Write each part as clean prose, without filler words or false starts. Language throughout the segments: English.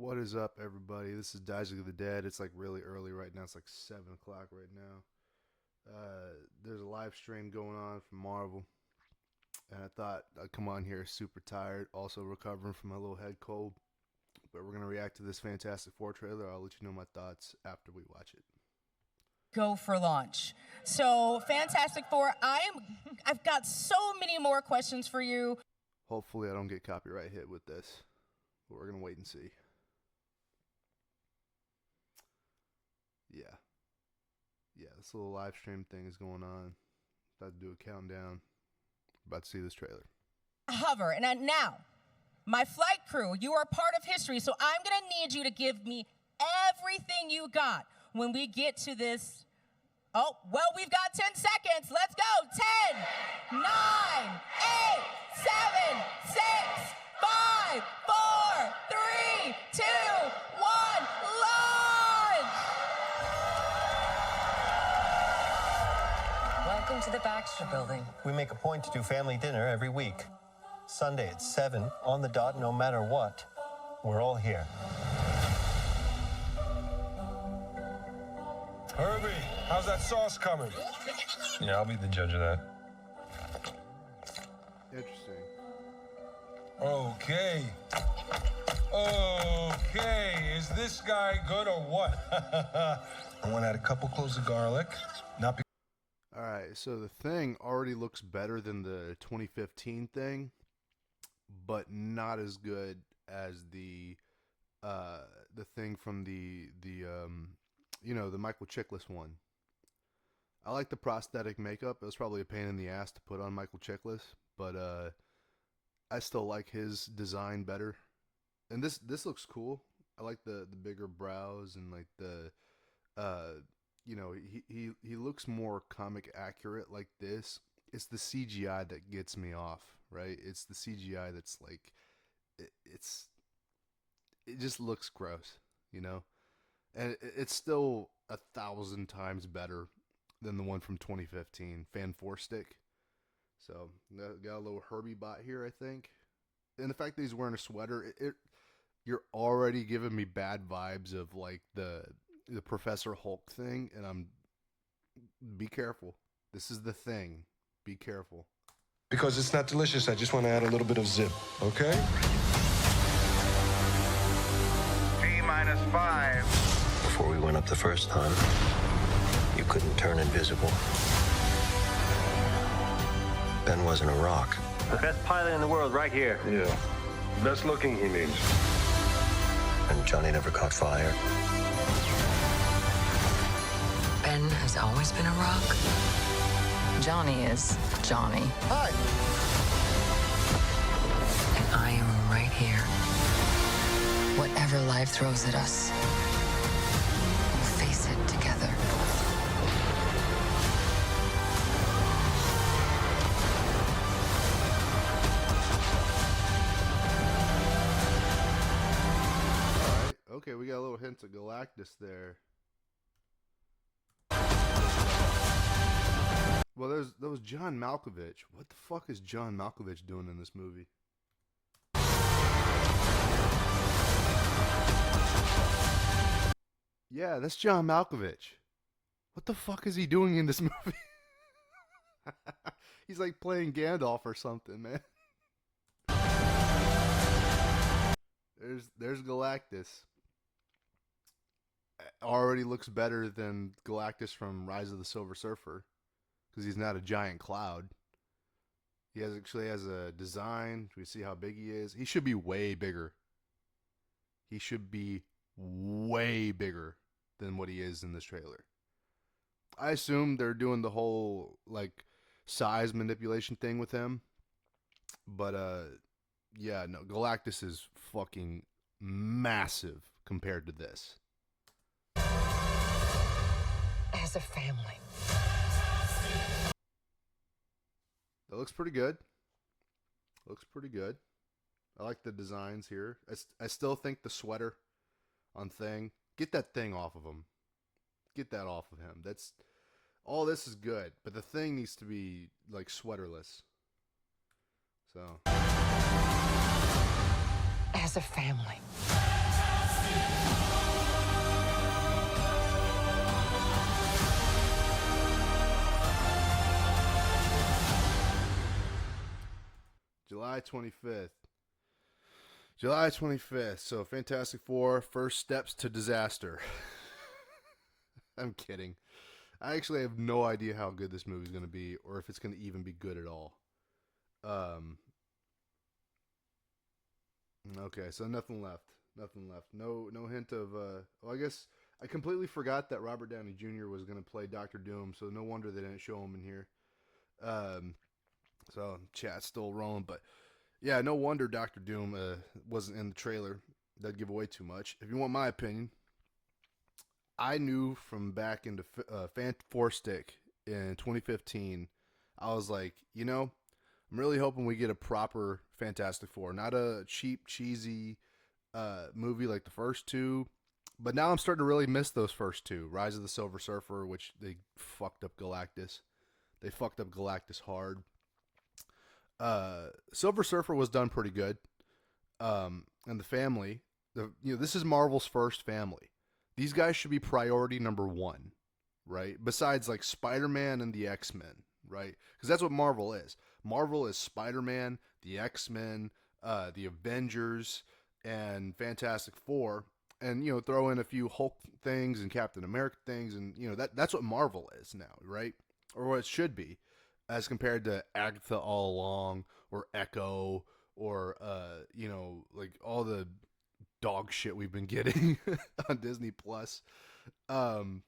What is up, everybody? This is Daisuke of the Dead. It's like really early right now. It's like 7 o'clock right now. There's a live stream going on from Marvel, and I thought I'd come on here super tired, also recovering from my little head cold. But we're gonna react to this Fantastic Four trailer. I'll let you know my thoughts after we watch it. Go for launch. So, Fantastic Four, I've got so many more questions for you. Hopefully, I don't get copyright hit with this, but we're gonna wait and see. Yeah, this little live stream thing is going on. About to do a countdown. About to see this trailer. Hover, and now, my flight crew, you are part of history, so I'm gonna need you to give me everything you got when we get to this. Oh, well, we've got 10 seconds. Let's go. 10, 9, 8, 7, 6, 5, 4, 3, 2, 1, launch! Welcome to the Baxter Building. We make a point to do family dinner every week. Sunday at 7, on the dot, no matter what. We're all here. Herbie, how's that sauce coming? Yeah, I'll be the judge of that. Interesting. Okay. Okay, is this guy good or what? I want to add a couple cloves of garlic. Not be Alright, so the thing already looks better than the 2015 thing, but not as good as the thing from the Michael Chiklis one. I like the prosthetic makeup. It was probably a pain in the ass to put on Michael Chiklis, but I still like his design better. And this looks cool. I like the bigger brows and like the he looks more comic accurate like this. It's the CGI that gets me off, right? It's the CGI that's like it just looks gross, you know? And it's still 1,000 times better than the one from 2015, Fan Four Stick. So got a little Herbie bot here, I think. And the fact that he's wearing a sweater, you're already giving me bad vibes of like the Professor Hulk thing, and be careful. This is the thing. Be careful. because it's not delicious. I just want to add a little bit of zip, okay? T-5. Before we went up the first time, you couldn't turn invisible. Ben wasn't a rock. The best pilot in the world right here. Yeah. Best looking, he means. And Johnny never caught fire. Ben has always been a rock. Johnny is Johnny. Hi! And I am right here. Whatever life throws at us, we'll face it together. Alright, okay, we got a little hint of Galactus there. Well, there was John Malkovich. What the fuck is John Malkovich doing in this movie? Yeah, that's John Malkovich. What the fuck is he doing in this movie? He's like playing Gandalf or something, man. There's Galactus. Already looks better than Galactus from Rise of the Silver Surfer, because he's not a giant cloud. He actually has a design. We see how big he is. He should be way bigger. He should be way bigger than what he is in this trailer. I assume they're doing the whole like size manipulation thing with him. But yeah, no, Galactus is fucking massive compared to this. As a family. That looks pretty good. Looks pretty good. I like the designs here. I still think the sweater on Thing. Get that thing off of him. Get that off of him. That's all. This is good, but the Thing needs to be like sweaterless. So. As a family. July 25th. July 25th. So Fantastic Four, First Steps to Disaster. I'm kidding. I actually have no idea how good this movie's going to be or if it's going to even be good at all. Okay, so nothing left. Nothing left. No hint of well, I guess I completely forgot that Robert Downey Jr. was going to play Doctor Doom, so no wonder they didn't show him in here. So chat's still rolling, but yeah, no wonder Doctor Doom wasn't in the trailer. That'd give away too much. If you want my opinion, I knew from back into Fan Four Stick in 2015, I was like, I'm really hoping we get a proper Fantastic Four, not a cheap, cheesy movie like the first two. But now I'm starting to really miss those first two. Rise of the Silver Surfer, which they fucked up Galactus. They fucked up Galactus hard. Silver Surfer was done pretty good. And the family, this is Marvel's first family. These guys should be priority number one, right? Besides like Spider-Man and the X-Men, right? Because that's what Marvel is. Marvel is Spider-Man, the X-Men, the Avengers, and Fantastic Four. And, throw in a few Hulk things and Captain America things. And, that's what Marvel is now, right? Or what it should be. As compared to Agatha All Along or Echo or, like all the dog shit we've been getting on Disney Plus. And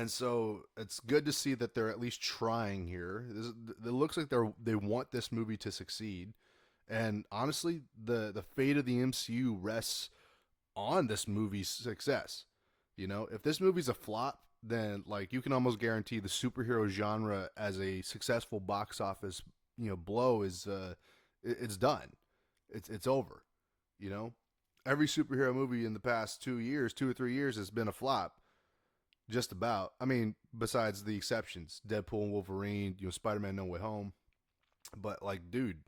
so it's good to see that they're at least trying here. It looks like they want this movie to succeed. And honestly, the fate of the MCU rests on this movie's success. If this movie's a flop, then like you can almost guarantee the superhero genre as a successful box office, blow is it's done. It's over. Every superhero movie in the past 2 or 3 years has been a flop. Just about. I mean, besides the exceptions, Deadpool and Wolverine, Spider-Man No Way Home. But like, dude,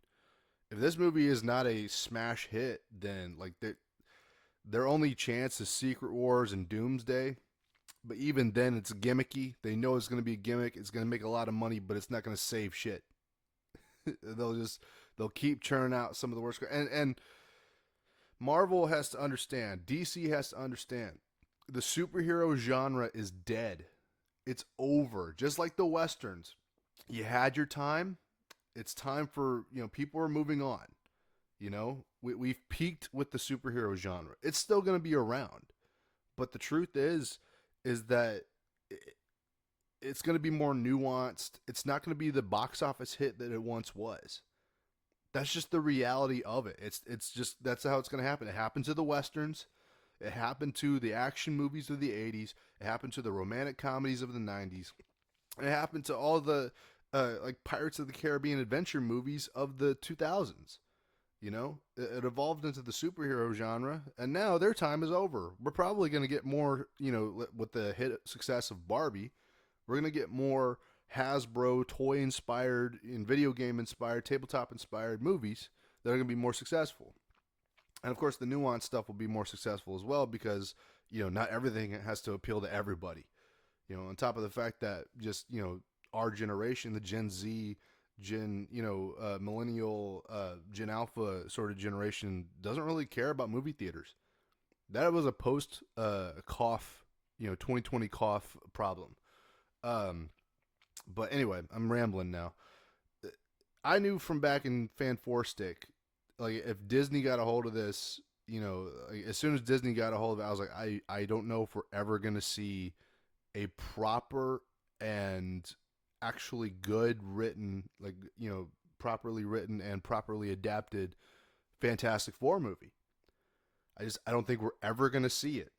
if this movie is not a smash hit, then like their only chance is Secret Wars and Doomsday. But even then, it's gimmicky. They know it's going to be a gimmick. It's going to make a lot of money, but it's not going to save shit. They'll keep churning out some of the worst. And Marvel has to understand. DC has to understand. The superhero genre is dead. It's over. Just like the Westerns. You had your time. It's time for, people are moving on. We've peaked with the superhero genre. It's still going to be around. But the truth is that it's going to be more nuanced. It's not going to be the box office hit that it once was. That's just the reality of it. It's just, that's how it's going to happen. It happened to the Westerns. It happened to the action movies of the 80s. It happened to the romantic comedies of the 90s. It happened to all the like Pirates of the Caribbean adventure movies of the 2000s. It evolved into the superhero genre, and now their time is over. We're probably going to get more, with the hit success of Barbie, we're going to get more Hasbro toy-inspired and video game-inspired, tabletop-inspired movies that are going to be more successful. And, of course, the nuanced stuff will be more successful as well because, not everything has to appeal to everybody. On top of the fact that just, our generation, the Gen Z, millennial, Gen Alpha sort of generation doesn't really care about movie theaters. That was a post cough, 2020 cough problem. But anyway, I'm rambling now. I knew from back in Fan Four Stick, like if Disney got a hold of this, like, as soon as Disney got a hold of it, I was like, I don't know if we're ever going to see a proper and actually good written, like, properly written and properly adapted Fantastic Four movie. I don't think we're ever going to see it.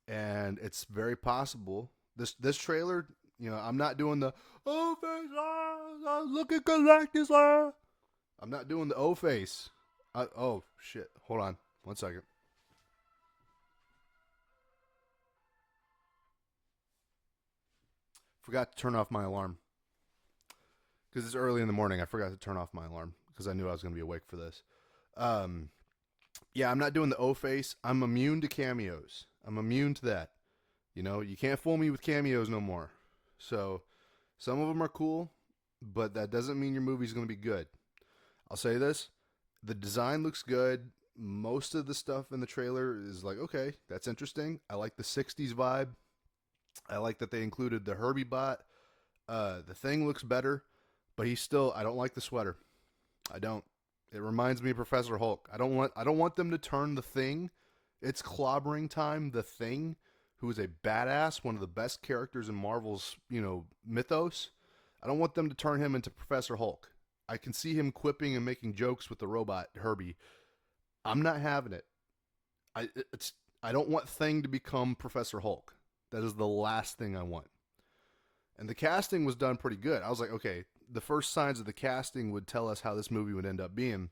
And it's very possible. This trailer, I'm not doing the, oh, face, look at Galactus. I'm not doing the O face. Oh, shit. Hold on. 1 second. Forgot to turn off my alarm. Because it's early in the morning. I forgot to turn off my alarm because I knew I was going to be awake for this. Yeah, I'm not doing the O face. I'm immune to cameos. I'm immune to that. You can't fool me with cameos no more. So, some of them are cool, but that doesn't mean your movie's going to be good. I'll say this. The design looks good. Most of the stuff in the trailer is like, okay, that's interesting. I like the 60s vibe. I like that they included the Herbie bot. The Thing looks better, but I don't like the sweater. I don't. It reminds me of Professor Hulk. I don't want them to turn the Thing. It's clobbering time. The Thing, who is a badass, one of the best characters in Marvel's, mythos. I don't want them to turn him into Professor Hulk. I can see him quipping and making jokes with the robot Herbie. I'm not having it. I don't want Thing to become Professor Hulk. That is the last thing I want. And the casting was done pretty good. I was like, okay, the first signs of the casting would tell us how this movie would end up being.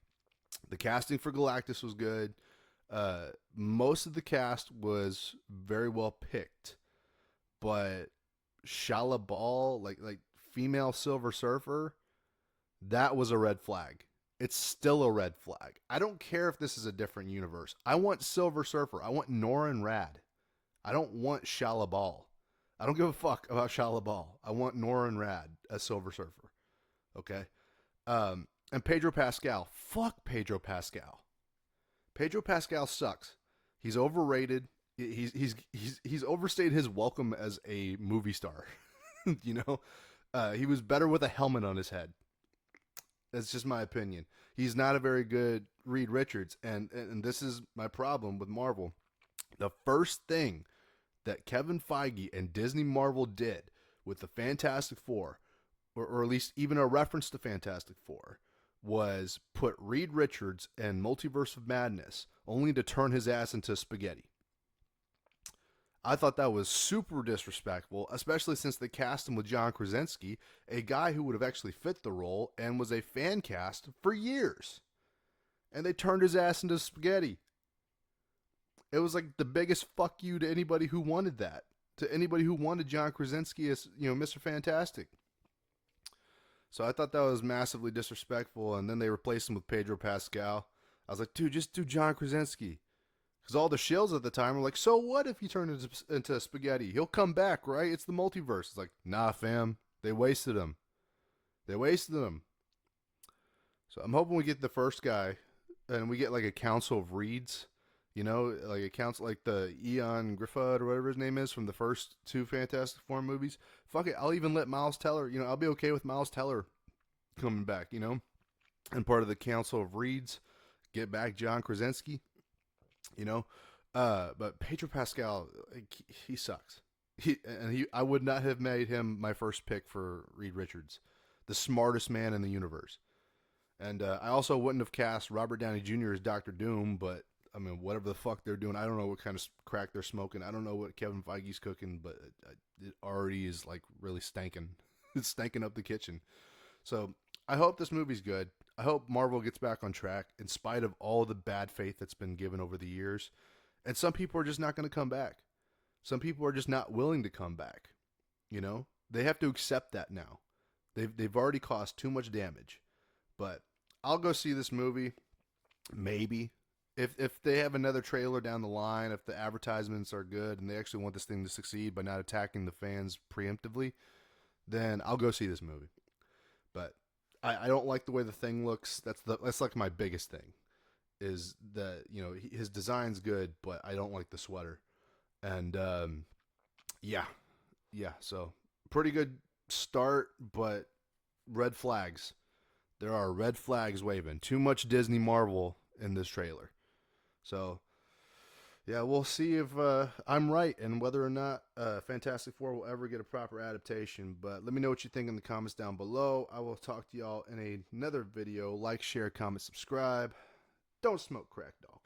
The casting for Galactus was good. Most of the cast was very well picked, but Shala Ball, like female Silver Surfer, that was a red flag. It's still a red flag. I don't care if this is a different universe. I want Silver Surfer. I want Norrin Rad. I don't want Shala Ball. I don't give a fuck about Shala Ball. I want Norrin Rad as Silver Surfer. Okay? And Pedro Pascal. Fuck Pedro Pascal. Pedro Pascal sucks. He's overrated. He's overstayed his welcome as a movie star. He was better with a helmet on his head. That's just my opinion. He's not a very good Reed Richards, and this is my problem with Marvel. The first thing that Kevin Feige and Disney Marvel did with the Fantastic Four, or at least even a reference to Fantastic Four, was put Reed Richards in Multiverse of Madness, only to turn his ass into spaghetti. I thought that was super disrespectful, especially since they cast him with John Krasinski, a guy who would have actually fit the role and was a fan cast for years. And they turned his ass into spaghetti. It was like the biggest fuck you to anybody who wanted that. To anybody who wanted John Krasinski as, Mr. Fantastic. So I thought that was massively disrespectful, and then they replaced him with Pedro Pascal. I was like, dude, just do John Krasinski. Because all the shills at the time were like, so what if he turned into spaghetti? He'll come back, right? It's the multiverse. It's like, nah, fam. They wasted him. So I'm hoping we get the first guy, and we get like a council of Reeds. Like a council, like the Eon Griffith or whatever his name is from the first two Fantastic Four movies. Fuck it. I'll even let Miles Teller, I'll be okay with Miles Teller coming back, and part of the council of Reeds. Get back John Krasinski. But Pedro Pascal, he sucks. I would not have made him my first pick for Reed Richards, the smartest man in the universe. And I also wouldn't have cast Robert Downey Jr. as Dr. Doom, but I mean, whatever the fuck they're doing, I don't know what kind of crack they're smoking. I don't know what Kevin Feige's cooking, but it already is like really stanking. It's stanking up the kitchen. So I hope this movie's good. I hope Marvel gets back on track in spite of all the bad faith that's been given over the years. And some people are just not going to come back. Some people are just not willing to come back. They have to accept that now. They've already caused too much damage. But I'll go see this movie. Maybe. If they have another trailer down the line, if the advertisements are good and they actually want this thing to succeed by not attacking the fans preemptively, then I'll go see this movie. But I don't like the way the Thing looks. That's like my biggest thing, is that his design's good, but I don't like the sweater. And yeah. So pretty good start, but red flags. There are red flags waving. Too much Disney Marvel in this trailer. So yeah, we'll see if I'm right and whether or not Fantastic Four will ever get a proper adaptation. But let me know what you think in the comments down below. I will talk to y'all in another video. Like, share, comment, subscribe. Don't smoke crack, dog.